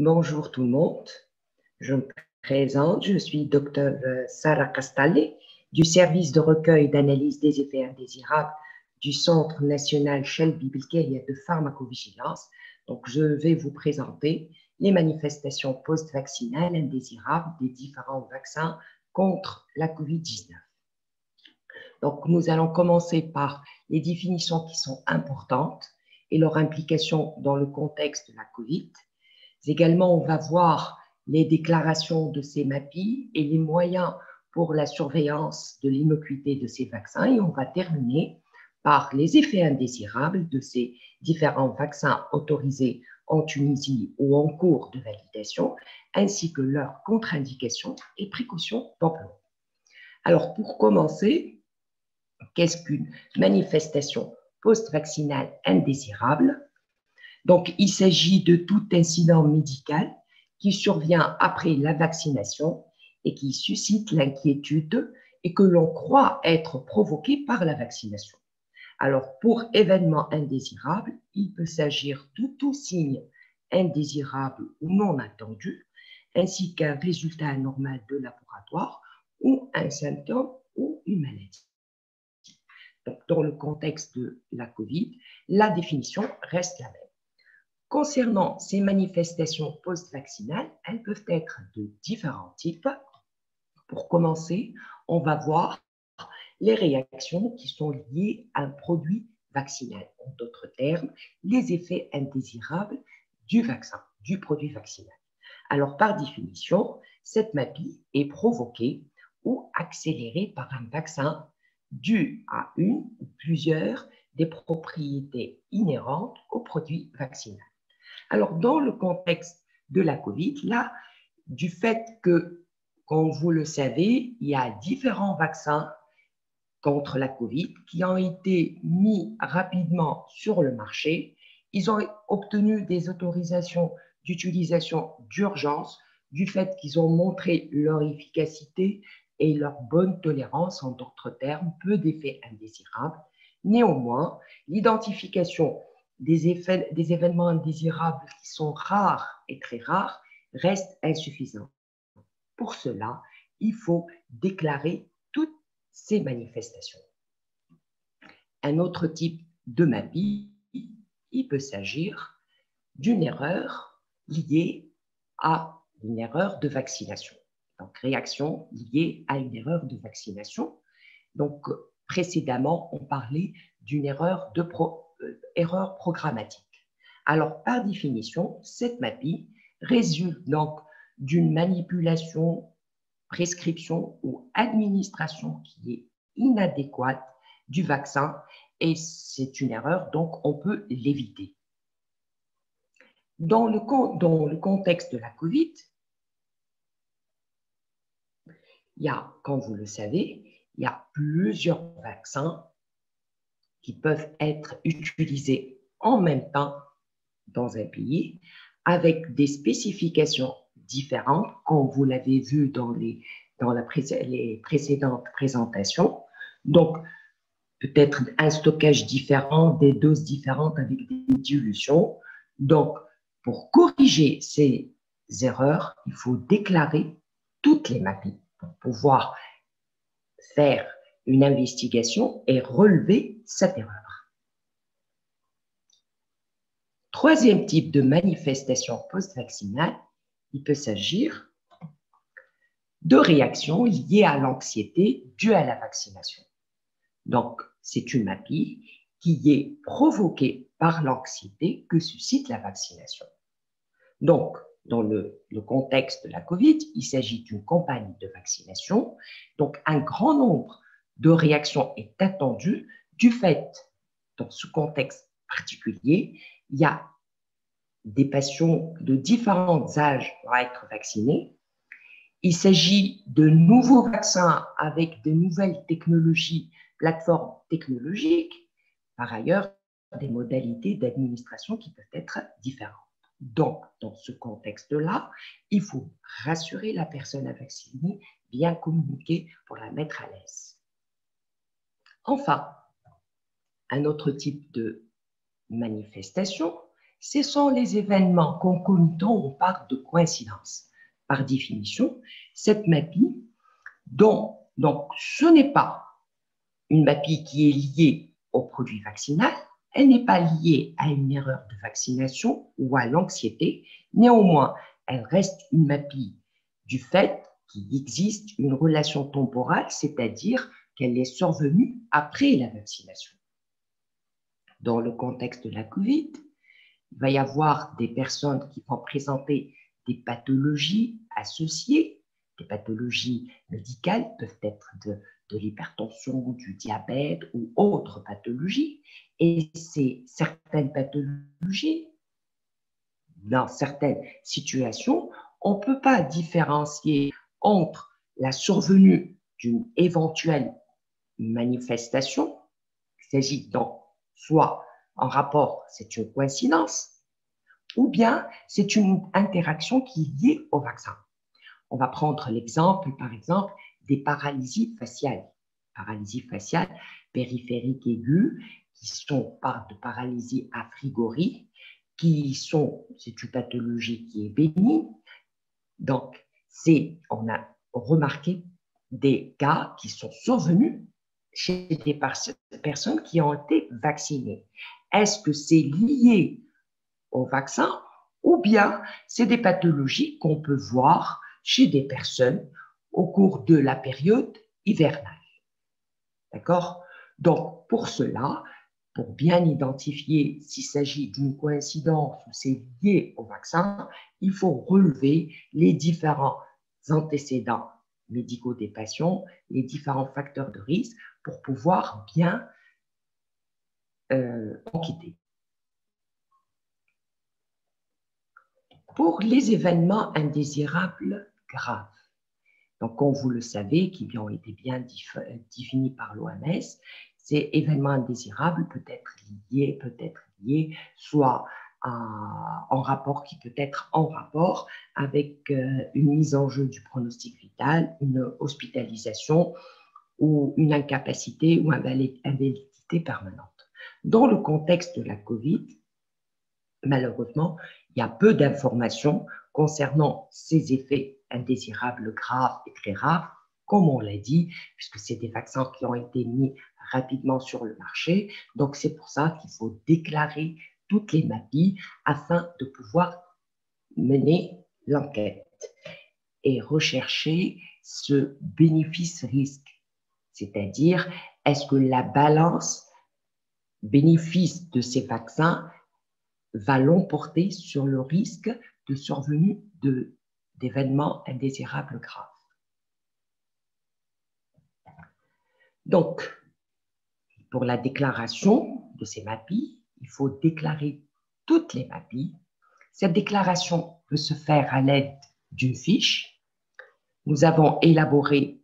Bonjour tout le monde, je me présente, je suis Dr Sarah Castalle du service de recueil d'analyse des effets indésirables du Centre national Shelby Bilkeria de pharmacovigilance. Donc, je vais vous présenter les manifestations post-vaccinales indésirables des différents vaccins contre la COVID-19. Donc, nous allons commencer par les définitions qui sont importantes et leur implication dans le contexte de la COVID. Également, on va voir les déclarations de ces MAPI et les moyens pour la surveillance de l'innocuité de ces vaccins. Et on va terminer par les effets indésirables de ces différents vaccins autorisés en Tunisie ou en cours de validation, ainsi que leurs contre-indications et précautions d'emploi. Alors, pour commencer, qu'est-ce qu'une manifestation post-vaccinale indésirable? Donc, il s'agit de tout incident médical qui survient après la vaccination et qui suscite l'inquiétude et que l'on croit être provoqué par la vaccination. Alors, pour événement indésirable, il peut s'agir de tout signe indésirable ou non attendu, ainsi qu'un résultat anormal de laboratoire ou un symptôme ou une maladie. Donc, dans le contexte de la COVID, la définition reste la même. Concernant ces manifestations post-vaccinales, elles peuvent être de différents types. Pour commencer, on va voir les réactions qui sont liées à un produit vaccinal. En d'autres termes, les effets indésirables du vaccin, du produit vaccinal. Alors, par définition, cette MAPI est provoquée ou accélérée par un vaccin dû à une ou plusieurs des propriétés inhérentes au produit vaccinal. Alors, dans le contexte de la COVID, là, du fait que, comme vous le savez, il y a différents vaccins contre la COVID qui ont été mis rapidement sur le marché. Ils ont obtenu des autorisations d'utilisation d'urgence du fait qu'ils ont montré leur efficacité et leur bonne tolérance, en d'autres termes, peu d'effets indésirables. Néanmoins, l'identification des événements indésirables qui sont rares et très rares reste insuffisante. Pour cela, il faut déclarer toutes ces manifestations. Un autre type de MAPI, il peut s'agir d'une erreur liée à une erreur de vaccination. Donc, réaction liée à une erreur de vaccination. Donc, précédemment, on parlait d'une erreur programmatique. Alors, par définition, cette MAPI résulte donc d'une manipulation, prescription ou administration qui est inadéquate du vaccin et c'est une erreur, donc on peut l'éviter. Dans le contexte de la COVID, il y a, comme vous le savez, il y a plusieurs vaccins qui peuvent être utilisés en même temps dans un pays avec des spécifications différentes, comme vous l'avez vu dans les précédentes présentations. Donc, peut-être un stockage différent, des doses différentes avec des dilutions. Donc, pour corriger ces erreurs, il faut déclarer toutes les MAPI pour pouvoir faire une investigation et relever cette erreur. Troisième type de manifestation post-vaccinale, il peut s'agir de réactions liées à l'anxiété due à la vaccination. Donc, c'est une MAPI qui est provoquée par l'anxiété que suscite la vaccination. Donc, dans le contexte de la COVID, il s'agit d'une campagne de vaccination. Donc, un grand nombre de réactions est attendu du fait, dans ce contexte particulier, il y a des patients de différents âges pour être vaccinés. Il s'agit de nouveaux vaccins avec de nouvelles technologies, plateformes technologiques. Par ailleurs, des modalités d'administration qui peuvent être différentes. Donc, dans ce contexte-là, il faut rassurer la personne à vacciner, bien communiquer pour la mettre à l'aise. Enfin, un autre type de manifestation, ce sont les événements concomitants, on parle de coïncidence. Par définition, cette MAPI, donc ce n'est pas une MAPI qui est liée au produit vaccinal, elle n'est pas liée à une erreur de vaccination ou à l'anxiété, néanmoins, elle reste une MAPI du fait qu'il existe une relation temporelle, c'est-à-dire qu'elle est survenue après la vaccination. Dans le contexte de la COVID, il va y avoir des personnes qui vont présenter des pathologies associées, des pathologies médicales, peuvent être de l'hypertension, du diabète ou autres pathologies. Et certaines pathologies, dans certaines situations, on ne peut pas différencier entre la survenue d'une éventuelle manifestation, il s'agit donc soit en rapport, c'est une coïncidence, ou bien c'est une interaction qui est liée au vaccin. On va prendre l'exemple, par exemple, des paralysies faciales. Paralysie faciale périphérique aiguë, qui sont par de paralysie à frigorie, c'est une pathologie qui est bénigne. Donc, on a remarqué des cas qui sont survenus chez des personnes qui ont été vaccinées. Est-ce que c'est lié au vaccin ou bien c'est des pathologies qu'on peut voir chez des personnes au cours de la période hivernale? D'accord? Donc, pour cela, pour bien identifier s'il s'agit d'une coïncidence ou c'est lié au vaccin, il faut relever les différents antécédents médicaux des patients, les différents facteurs de risque pour pouvoir bien enquêter. Pour les événements indésirables graves, donc comme vous le savez, qui ont été bien définis par l'OMS, ces événements indésirables peuvent être liés soit en rapport, qui peut être en rapport avec une mise en jeu du pronostic vital, une hospitalisation ou une incapacité ou invalidité permanente. Dans le contexte de la COVID, malheureusement, il y a peu d'informations concernant ces effets indésirables graves et très rares, comme on l'a dit, puisque c'est des vaccins qui ont été mis rapidement sur le marché. Donc, c'est pour ça qu'il faut déclarer toutes les MAPI afin de pouvoir mener l'enquête et rechercher ce bénéfice-risque, c'est-à-dire est-ce que la balance bénéfice de ces vaccins va l'emporter sur le risque de survenue d'événements indésirables graves. Donc, pour la déclaration de ces MAPI, il faut déclarer toutes les MAPI. Cette déclaration peut se faire à l'aide d'une fiche. Nous avons élaboré,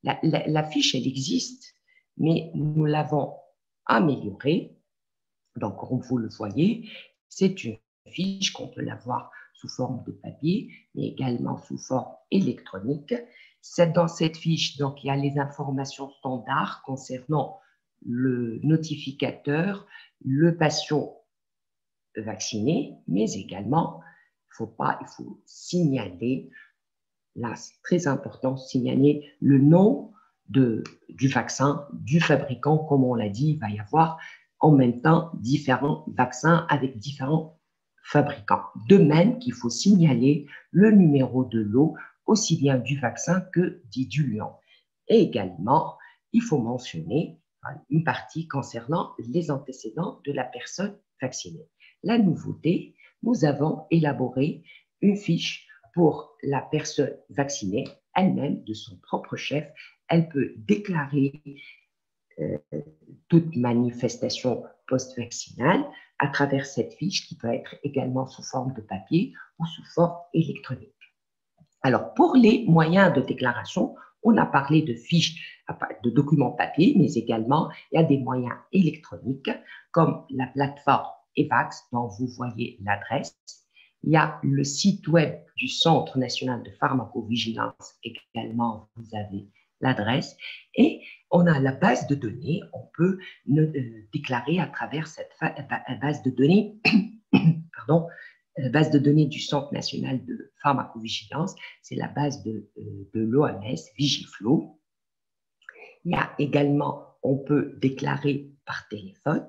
la fiche, elle existe, mais nous l'avons améliorée. Donc, comme vous le voyez, c'est une fiche qu'on peut l'avoir sous forme de papier, mais également sous forme électronique. Dans cette fiche, donc, il y a les informations standards concernant le notificateur, le patient vacciné, mais également, il faut signaler, là c'est très important, signaler le nom du vaccin, du fabricant, comme on l'a dit, il va y avoir en même temps différents vaccins avec différents fabricants. De même qu'il faut signaler le numéro de lot, aussi bien du vaccin que du diluant. Et également, il faut mentionner une partie concernant les antécédents de la personne vaccinée. La nouveauté, nous avons élaboré une fiche pour la personne vaccinée elle-même, de son propre chef. Elle peut déclarer toute manifestation post-vaccinale à travers cette fiche qui peut être également sous forme de papier ou sous forme électronique. Alors, pour les moyens de déclaration, on a parlé de fiches, de documents papier, mais également il y a des moyens électroniques comme la plateforme EVAX dont vous voyez l'adresse. Il y a le site web du Centre national de pharmacovigilance, également vous avez l'adresse, et on a la base de données, on peut déclarer à travers cette base de données base de données du Centre national de pharmacovigilance, c'est la base de l'OMS, Vigiflow. Il y a également, on peut déclarer par téléphone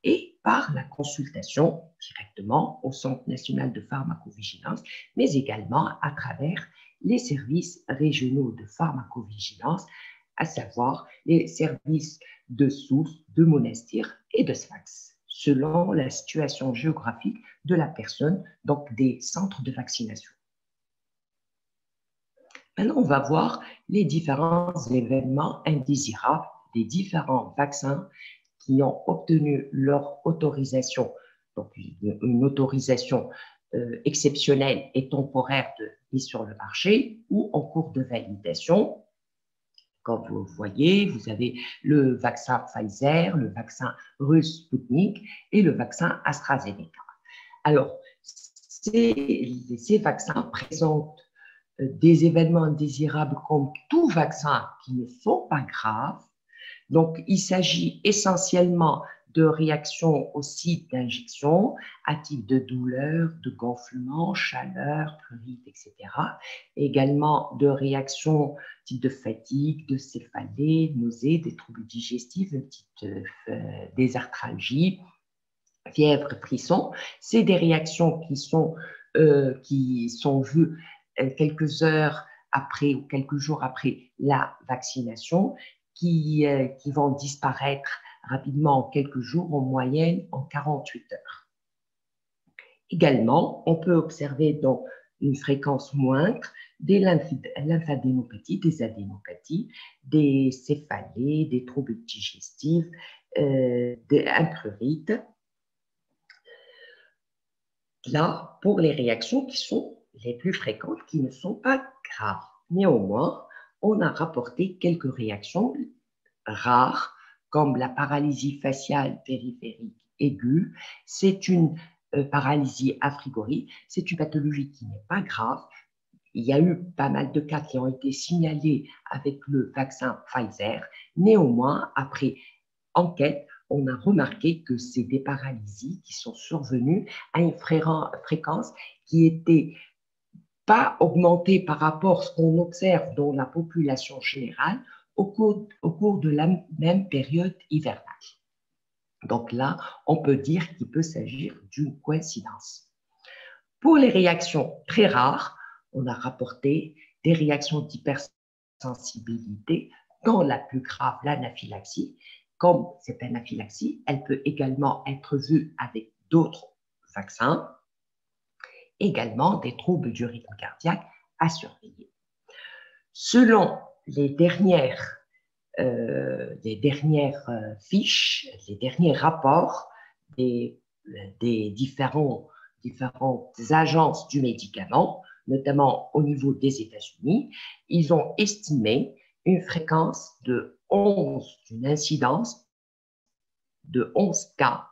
et par la consultation directement au Centre national de pharmacovigilance, mais également à travers les services régionaux de pharmacovigilance, à savoir les services de Sousse, de Monastir et de Sfax, selon la situation géographique de la personne, donc des centres de vaccination. Maintenant, on va voir les différents événements indésirables des différents vaccins qui ont obtenu leur autorisation, donc une autorisation exceptionnelle et temporaire de mise sur le marché ou en cours de validation. Comme vous voyez, vous avez le vaccin Pfizer, le vaccin russe Sputnik et le vaccin AstraZeneca. Alors, ces vaccins présentent des événements indésirables comme tout vaccin qui ne sont pas graves. Donc, il s'agit essentiellement de réactions au site d'injection, à type de douleur, de gonflement, chaleur, prurite, etc. Également de réactions type de fatigue, de céphalée, nausées, des troubles digestifs, une petite désarthralgie, fièvre, frisson. C'est des réactions qui sont vues quelques heures après ou quelques jours après la vaccination, qui vont disparaître rapidement en quelques jours, en moyenne en 48 heures. Également, on peut observer dans une fréquence moindre des lymphadénopathies, des adénopathies, des céphalées, des troubles digestifs, des prurites. Là, pour les réactions qui sont les plus fréquentes, qui ne sont pas graves. Néanmoins, on a rapporté quelques réactions rares, comme la paralysie faciale périphérique aiguë. C'est une paralysie à frigorie. C'est une pathologie qui n'est pas grave. Il y a eu pas mal de cas qui ont été signalés avec le vaccin Pfizer. Néanmoins, après enquête, on a remarqué que c'est des paralysies qui sont survenues à une fréquence qui n'était pas augmentée par rapport à ce qu'on observe dans la population générale au cours de la même période hivernale. Donc là, on peut dire qu'il peut s'agir d'une coïncidence. Pour les réactions très rares, on a rapporté des réactions d'hypersensibilité, dont la plus grave, l'anaphylaxie. Comme cette anaphylaxie, elle peut également être vue avec d'autres vaccins. Également des troubles du rythme cardiaque à surveiller. Selon les dernières fiches, les derniers rapports des différentes agences du médicament, notamment au niveau des États-Unis, ils ont estimé une fréquence d'une incidence de 11 cas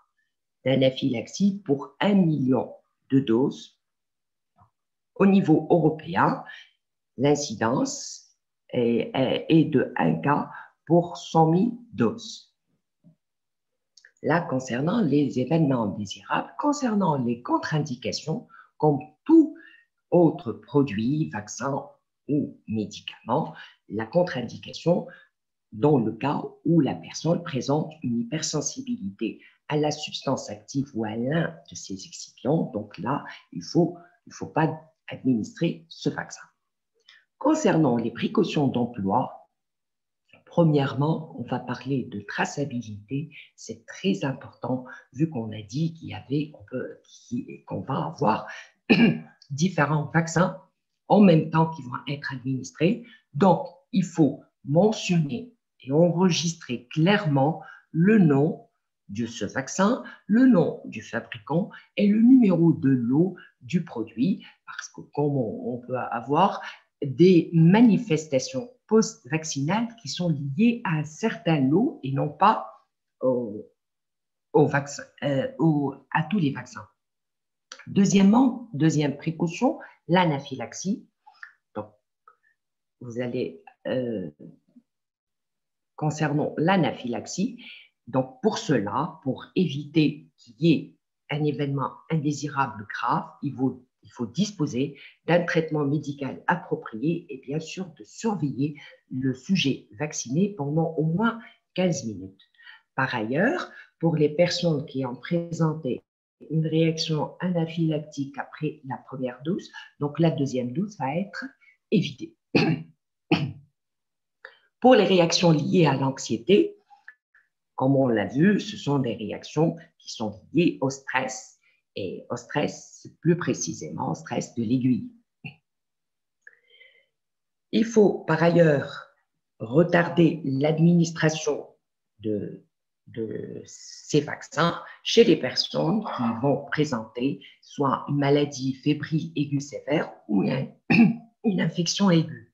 d'anaphylaxie pour 1 million de doses. Au niveau européen, l'incidence est de 1 cas pour 100 000 doses. Là, concernant les événements indésirables, concernant les contre-indications, comme tout autre produit, vaccin ou médicament, la contre-indication dans le cas où la personne présente une hypersensibilité à la substance active ou à l'un de ses excipients. Donc là, il ne faut pas administrer ce vaccin. Concernant les précautions d'emploi, premièrement, on va parler de traçabilité. C'est très important vu qu'on a dit qu'on va avoir différents vaccins en même temps qui vont être administrés. Donc, il faut mentionner et enregistrer clairement le nom de ce vaccin, le nom du fabricant et le numéro de lot du produit, parce que comme on peut avoir des manifestations post-vaccinales qui sont liées à un certain lot et non pas à tous les vaccins. Deuxièmement, deuxième précaution, l'anaphylaxie. Donc, vous allez concernant l'anaphylaxie. Donc, pour cela, pour éviter qu'il y ait un événement indésirable grave, il faut disposer d'un traitement médical approprié et bien sûr de surveiller le sujet vacciné pendant au moins 15 minutes. Par ailleurs, pour les personnes qui ont présenté une réaction anaphylactique après la première dose, donc la deuxième dose va être évitée. Pour les réactions liées à l'anxiété, comme on l'a vu, ce sont des réactions qui sont liées au stress, et au stress, plus précisément au stress de l'aiguille. Il faut par ailleurs retarder l'administration de ces vaccins chez les personnes qui vont présenter soit une maladie fébrile aiguë sévère ou une infection aiguë.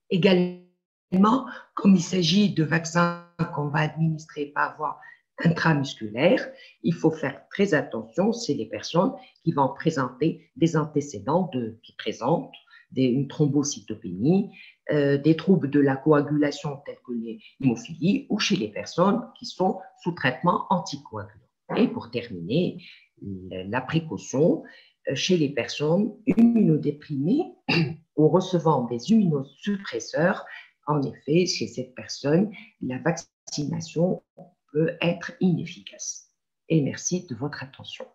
Également, comme il s'agit de vaccins qu'on va administrer par voie intramusculaire, il faut faire très attention, c'est les personnes qui vont présenter des antécédents qui présentent une thrombocytopénie, des troubles de la coagulation tels que l'hémophilie ou chez les personnes qui sont sous traitement anticoagulant. Et pour terminer, la précaution chez les personnes immunodéprimées ou recevant des immunosuppresseurs. En effet, chez cette personne, la vaccination peut être inefficace. Et merci de votre attention.